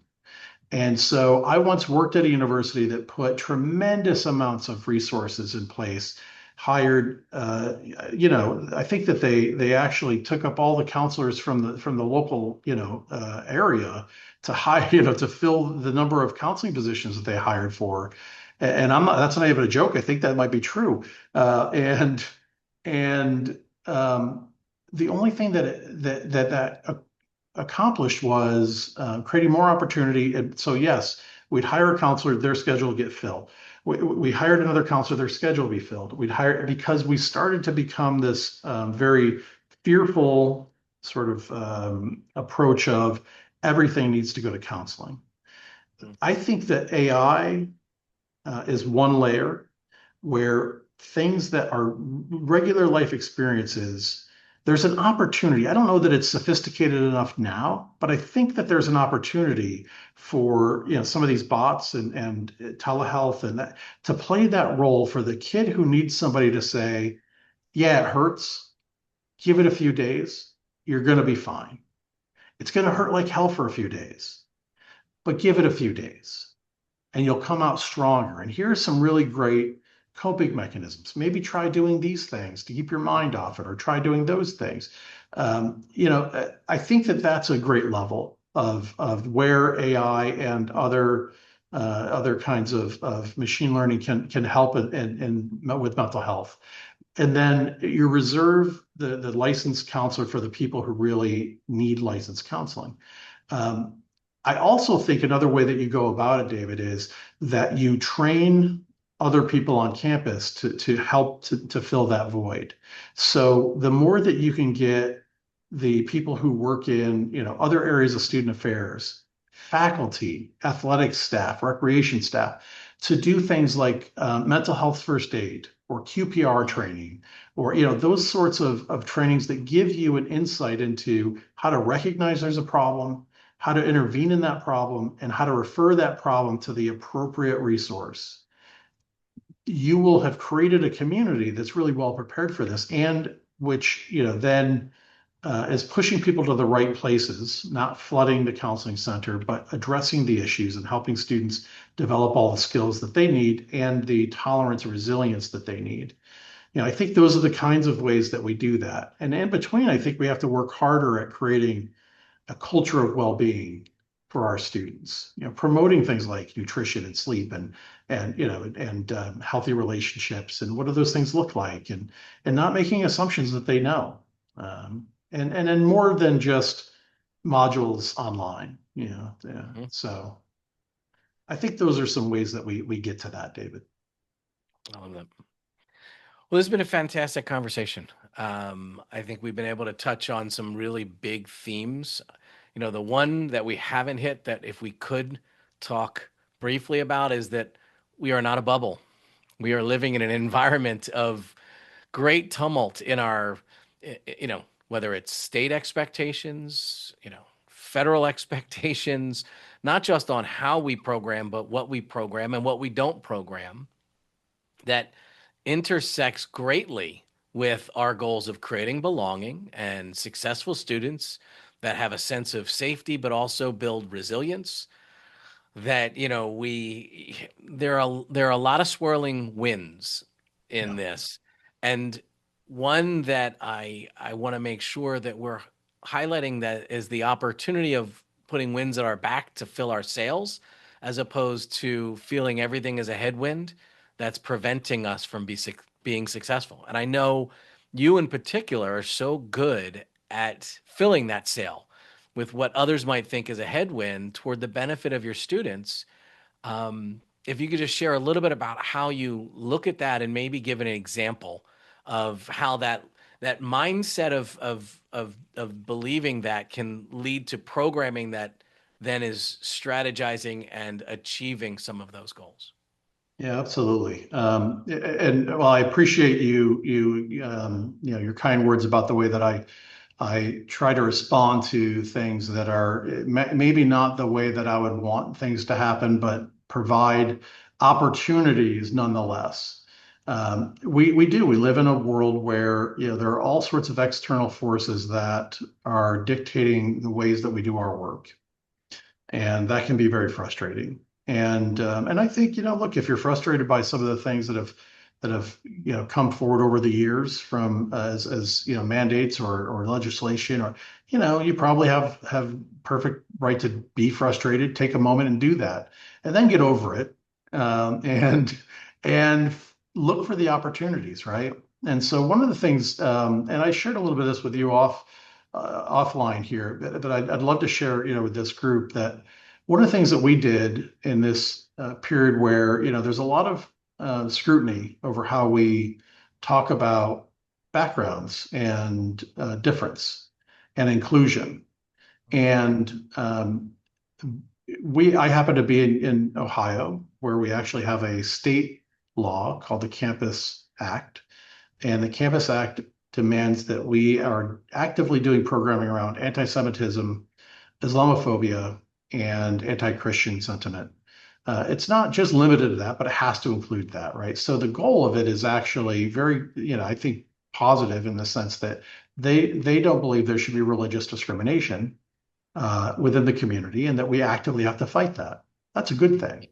And so I once worked at a university that put tremendous amounts of resources in place, hired, I think that they actually took up all the counselors from the local, area to hire, to fill the number of counseling positions that they hired for. And I'm not, that's not even a joke. I think that might be true. And the only thing that accomplished was creating more opportunity. And so, yes, we'd hire a counselor, their schedule would get filled. We hired another counselor, their schedule would be filled. We'd hire because we started to become this very fearful sort of approach of everything needs to go to counseling. Mm. I think that AI is one layer where things that are regular life experiences, there's an opportunity. I don't know that it's sophisticated enough now, but I think that there's an opportunity for some of these bots and telehealth and that to play that role for the kid who needs somebody to say, yeah, it hurts. Give it a few days. You're going to be fine. It's going to hurt like hell for a few days, but give it a few days and you'll come out stronger. And here are some really great coping mechanisms. Maybe try doing these things to keep your mind off it, or try doing those things. I think that that's a great level of where AI and other kinds of machine learning can help with mental health. And then you reserve the licensed counselor for the people who really need licensed counseling. Um, I also think another way that you go about it, David, is that you train other people on campus to help to fill that void. So the more that you can get the people who work in, other areas of student affairs, faculty, athletic staff, recreation staff, to do things like mental health first aid or QPR training, or those sorts of trainings that give you an insight into how to recognize there's a problem, how to intervene in that problem, and how to refer that problem to the appropriate resource. You will have created a community that's really well prepared for this, and which then is pushing people to the right places, not flooding the counseling center, but addressing the issues and helping students develop all the skills that they need and the tolerance and resilience that they need. I think those are the kinds of ways that we do that. And in between, I think we have to work harder at creating a culture of well-being for our students, promoting things like nutrition and sleep and healthy relationships, and what do those things look like, and not making assumptions that they know, and then more than just modules online, yeah. Mhm. So I think those are some ways that we get to that, David. I love that. Well, this has been a fantastic conversation. I think we've been able to touch on some really big themes. The one that we haven't hit that if we could talk briefly about is that we are not a bubble. We are living in an environment of great tumult in our, whether it's state expectations, federal expectations, not just on how we program, but what we program and what we don't program, that intersects greatly with our goals of creating belonging and successful students that have a sense of safety, but also build resilience. That we there are a lot of swirling winds in Yeah. this, and one that I want to make sure that we're highlighting that is the opportunity of putting winds at our back to fill our sails, as opposed to feeling everything is a headwind that's preventing us from being successful. And I know you in particular are so good at filling that sail with what others might think is a headwind toward the benefit of your students. If you could just share a little bit about how you look at that and maybe give an example of how that mindset of believing that can lead to programming that then is strategizing and achieving some of those goals. Yeah, absolutely. And well, I appreciate your kind words about the way that I try to respond to things that are maybe not the way that I would want things to happen, but provide opportunities nonetheless. We live in a world where there are all sorts of external forces that are dictating the ways that we do our work, and that can be very frustrating. And I think look, if you're frustrated by some of the things that have come forward over the years from as mandates or legislation, or you probably have perfect right to be frustrated. Take a moment and do that, and then get over it. and look for the opportunities, right? And so one of the things, and I shared a little bit of this with you offline here, but I'd love to share, with this group that one of the things that we did in this period where, there's a lot of scrutiny over how we talk about backgrounds and difference and inclusion. And I happen to be in Ohio, where we actually have a state law called the Campus Act. And the Campus Act demands that we are actively doing programming around anti-Semitism, Islamophobia, and anti-Christian sentiment. It's not just limited to that, but it has to include that, right? So the goal of it is actually very, I think positive in the sense that they don't believe there should be religious discrimination within the community, and that we actively have to fight that. That's a good thing.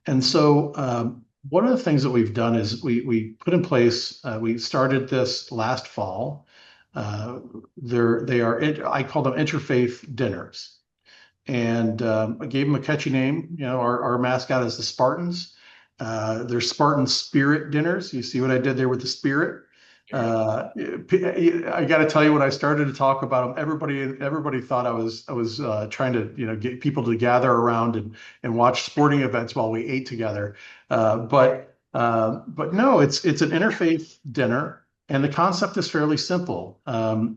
And so one of the things that we've done is we put in place. We started this last fall. They are I call them interfaith dinners, and I gave them a catchy name. Our mascot is the Spartans. They're Spartan Spirit dinners. You see what I did there with the spirit? I got to tell you, when I started to talk about them, everybody thought I was trying to get people to gather around and watch sporting events while we ate together. But no, it's an interfaith dinner, and the concept is fairly simple.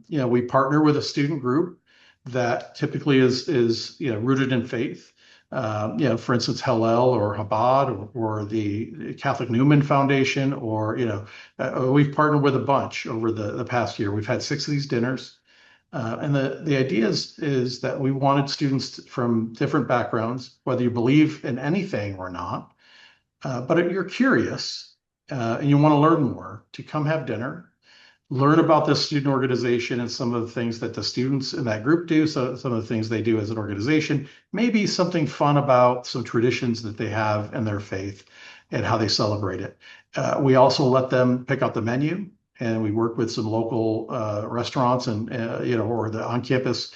We partner with a student group that typically is rooted in faith. For instance, Hillel or Chabad or the Catholic Newman Foundation, or we've partnered with a bunch over the past year. We've had 6 of these dinners, and the idea is that we wanted students from different backgrounds, whether you believe in anything or not, but if you're curious and you want to learn more, to come have dinner. Learn about this student organization and some of the things that the students in that group do, so some of the things they do as an organization, maybe something fun about some traditions that they have in their faith and how they celebrate it. We also let them pick out the menu, and we work with some local restaurants and or the on-campus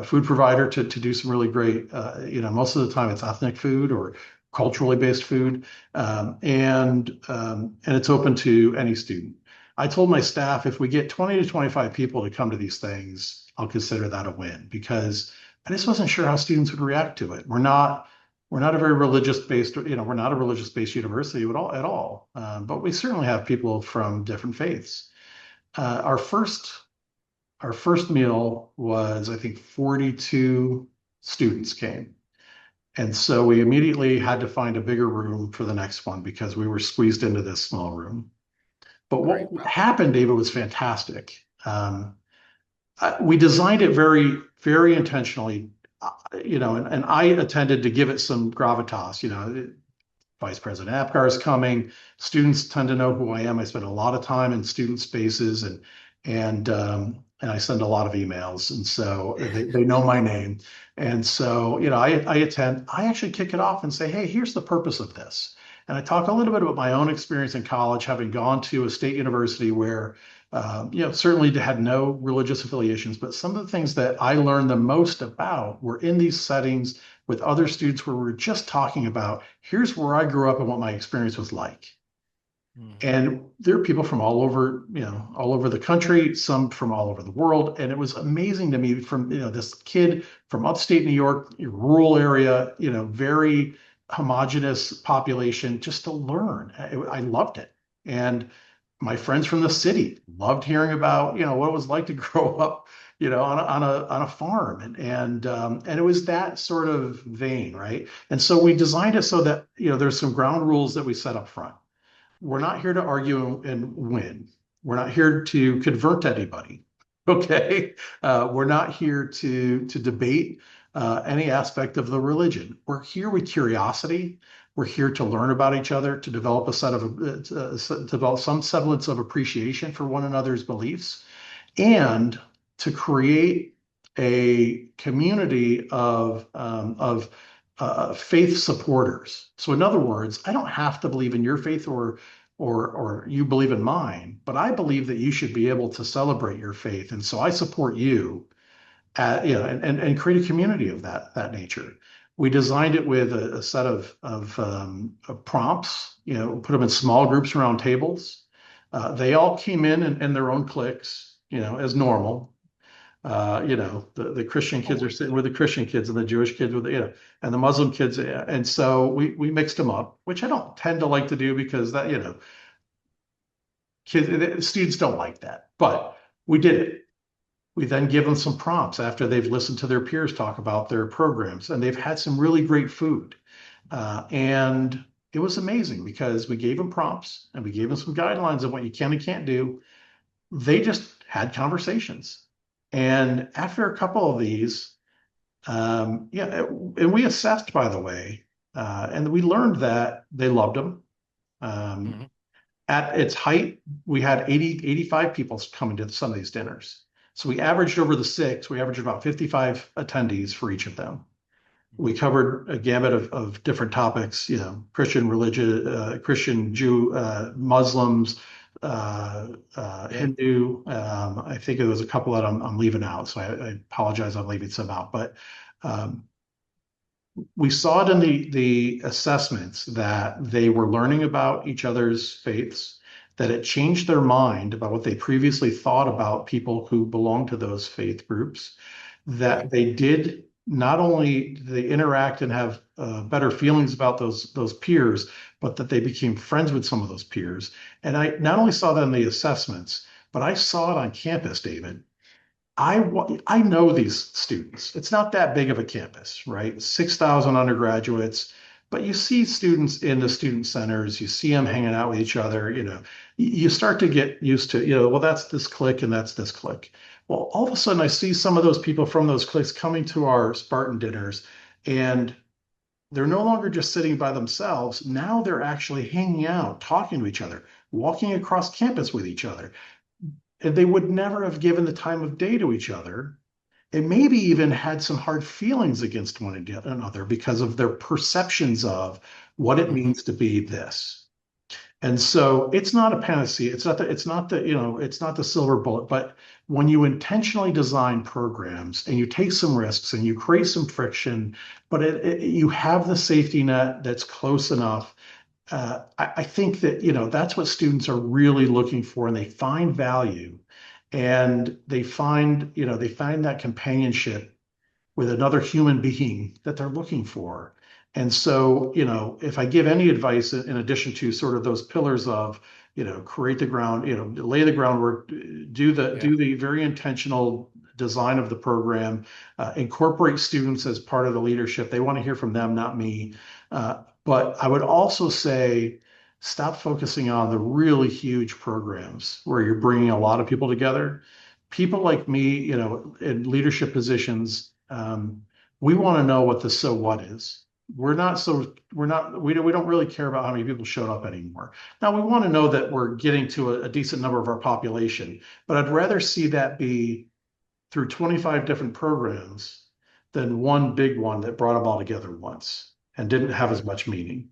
food provider to do some really great. Most of the time it's ethnic food or culturally based food, and it's open to any student. I told my staff, if we get 20 to 25 people to come to these things, I'll consider that a win, because I just wasn't sure how students would react to it. We're not a very religious based, we're not a religious based university at all. But we certainly have people from different faiths. Our first meal was, I think, 42 students came. And so we immediately had to find a bigger room for the next one because we were squeezed into this small room. But what happened, David, was fantastic. We designed it very, very intentionally, and I intended to give it some gravitas. Vice President Apgar is coming. Students tend to know who I am. I spend a lot of time in student spaces, and I send a lot of emails, and so they know my name. And so, I attend. I actually kick it off and say, "Hey, here's the purpose of this." And I talk a little bit about my own experience in college, having gone to a state university where, certainly had no religious affiliations, but some of the things that I learned the most about were in these settings with other students where we're just talking about, here's where I grew up and what my experience was like. And there are people from all over, all over the country, some from all over the world. And it was amazing to me, from, this kid from upstate New York, rural area, very homogenous population, just to learn. I loved it. And my friends from the city loved hearing about, what it was like to grow up, on a farm. And it was that sort of vein, right? And so we designed it so that, there's some ground rules that we set up front. We're not here to argue and win. We're not here to convert anybody. Okay. We're not here to debate any aspect of the religion. We're here with curiosity. We're here to learn about each other, to develop develop some semblance of appreciation for one another's beliefs, and to create a community of faith supporters. So, in other words, I don't have to believe in your faith or you believe in mine, but I believe that you should be able to celebrate your faith, and so I support you. And create a community of that nature. We designed it with a set of prompts, put them in small groups around tables. They all came in their own cliques, as normal. The Christian kids are Always. sitting with the Christian kids and the Jewish kids and the Muslim kids. And so we mixed them up, which I don't tend to like to do because students don't like that, but we did it. We then give them some prompts after they've listened to their peers talk about their programs, and they've had some really great food. And it was amazing because we gave them prompts and we gave them some guidelines of what you can and can't do. They just had conversations. And after a couple of these, and we assessed, by the way, and we learned that they loved them. Um, Mhm. at its height, we had 85 people coming to some of these dinners. So we averaged over the six, we averaged about 55 attendees for each of them. We covered a gamut of different topics, Christian religion, Christian, Jew, Muslims, Yeah. Hindu. I think there was a couple that I'm leaving out, so I apologize. I'm leaving some out, but um, we saw it in the assessments that they were learning about each other's faiths, that it changed their mind about what they previously thought about people who belong to those faith groups, Right. that they did not only they interact and have better feelings about those peers, but that they became friends with some of those peers. And I not only saw that in the assessments, but I saw it on campus, David. I know these students. It's not that big of a campus, right? 6,000 undergraduates, but you see students in the student centers, you see them hanging out with each other, you start to get used to, well, that's this clique and that's this clique. Well, all of a sudden I see some of those people from those cliques coming to our Spartan dinners, and they're no longer just sitting by themselves. Now they're actually hanging out, talking to each other, walking across campus with each other. And they would never have given the time of day to each other, and maybe even had some hard feelings against one another because of their perceptions of what it Hmm. means to be this. And so it's not a panacea. It's not the silver bullet, but when you intentionally design programs and you take some risks and you create some friction, but you have the safety net that's close enough. I think that that's what students are really looking for, and they find value, and they find that companionship with another human being that they're looking for. And so, if I give any advice in addition to sort of those pillars of, create the ground, lay the groundwork, do the Yeah. do the very intentional design of the program, incorporate students as part of the leadership. They want to hear from them, not me. But I would also say, stop focusing on the really huge programs where you're bringing a lot of people together. People like me, in leadership positions, we want to know what the so what is. We don't really care about how many people showed up anymore. Now we want to know that we're getting to a decent number of our population, but I'd rather see that be through 25 different programs than one big one that brought them all together once and didn't have as Right. much meaning.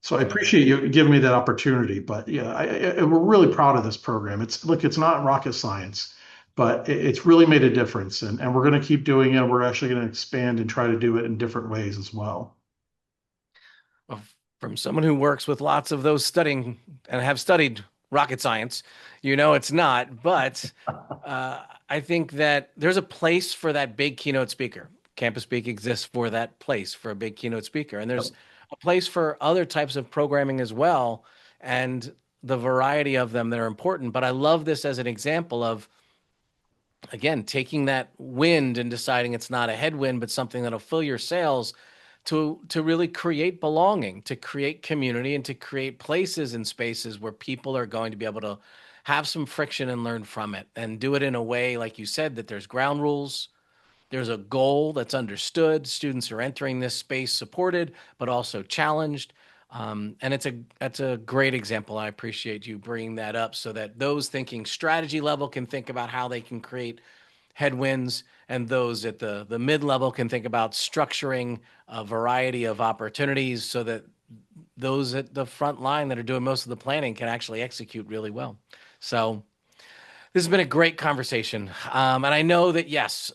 So I Yeah. appreciate you giving me that opportunity. But yeah, we're really proud of this program. It's not rocket science, but it's really made a difference, and we're going to keep doing it. We're actually going to expand and try to do it in different ways as well. Well, from someone who works with lots of those studying and have studied rocket science, it's not. But I think that there's a place for that big keynote speaker. Campus Speak exists for that place for a big keynote speaker. And there's a place for other types of programming as well, and the variety of them that are important. But I love this as an example of, again, taking that wind and deciding it's not a headwind, but something that'll fill your sails to really create belonging, to create community, and to create places and spaces where people are going to be able to have some friction and learn from it, and do it in a way, like you said, that there's ground rules, there's a goal that's understood. Students are entering this space supported, but also challenged. And that's a great example. I appreciate you bringing that up so that those thinking strategy level can think about how they can create headwinds, and those at the mid level can think about structuring a variety of opportunities so that those at the front line that are doing most of the planning can actually execute really well. So This has been a great conversation. And I know that, yes,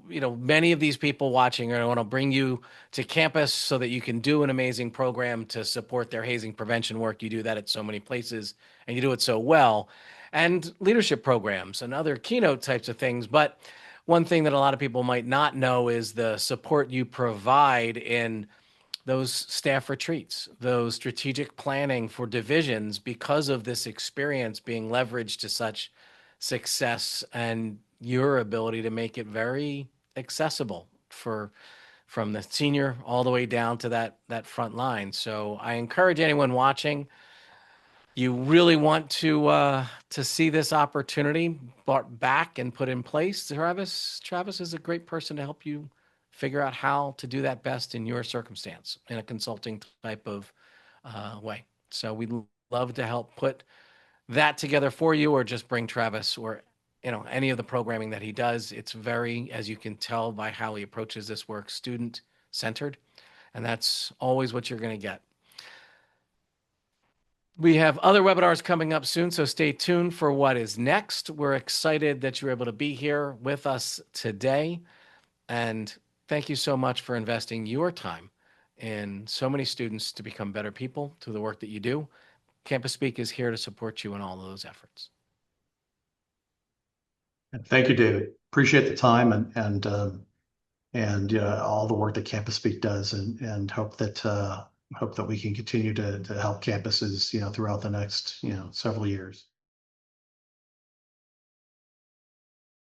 many of these people watching are going to want to bring you to campus so that you can do an amazing program to support their hazing prevention work. You do that at so many places and you do it so well. And leadership programs and other keynote types of things. But one thing that a lot of people might not know is the support you provide in those staff retreats, those strategic planning for divisions because of this experience being leveraged to such success and your ability to make it very accessible for from the senior all the way down to that front line. So I encourage anyone watching, you really want to see this opportunity brought back and put in place. Travis is a great person to help you figure out how to do that best in your circumstance in a consulting type of way. So we'd love to help put that together for you, or just bring Travis or any of the programming that he does. It's very, as you can tell by how he approaches this work, student centered, and that's always what you're going to get. We have other webinars coming up soon, so stay tuned for what is next. We're excited that you're able to be here with us today. And thank you so much for investing your time in so many students to become better people through the work that you do. Campus Speak is here to support you in all of those efforts. Thank you, David. Appreciate the time and all the work that Campus Speak does, and hope that we can continue to help campuses throughout the next several years.